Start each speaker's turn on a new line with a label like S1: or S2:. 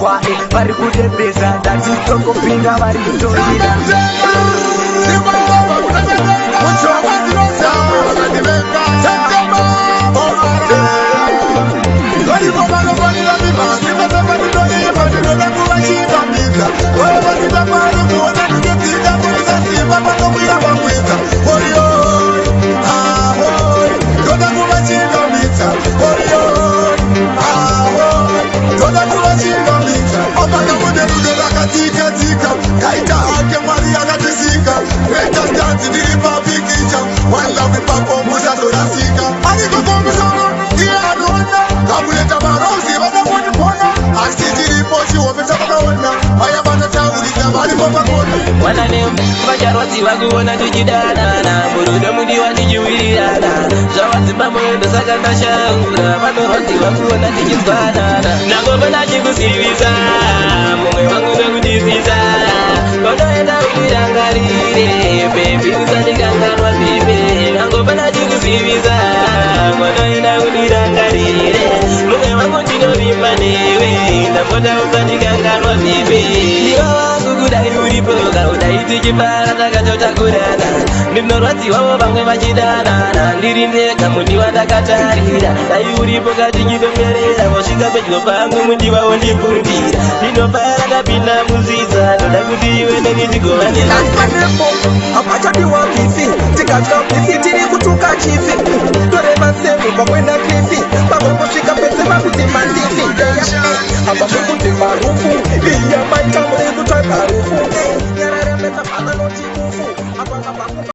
S1: kwae vari kudebeza ndatitongopinga vari kutorira
S2: Kaita ake Maria katisika Reta stanzi nilipa pikisha One love papo musa torasika Aniko komisono Iya anuona Kabuleta marosi Bada mwani pona Asitiri pochi Wapeta pakaona Haya bana chauli Tabali popa kona
S3: Wana leo Vajarwati wakuona tujidana Burudo mudi wanijuwilana Zawati pamoja saka na shangura Vajarwati wakuona tujidana Nagoba na jikusiviza Mungu wangu na kujisiza Kono enda ulirangarire Baby usanikangarwa vive Nagoba na jikusiviza Kono enda ulirangarire Mungu wangu chinovimba newe Nagoba usanikangarwa vive Niwa wangu kudai ulipoka Udaiti kipara takachota kurana Nimnorwati wawo bangwe machidana Ndirindeka mundi wadakatarira Dai ulipoka chikidomberera Washika pejlo pangu mundi wawo ndipundira Ninopara kapina muziza Noda kuti iwe nenitigovane
S1: Nasipanepo, apachadi wa kisi Tikachika kisi tini kutuka chizi Tore masevu kwa kwenda kisi Pamwe kushika pese makuti mandisi Hapa mkuti marufu Iya maita mwezi tutaka rufu Nyarare meta pala noti kufu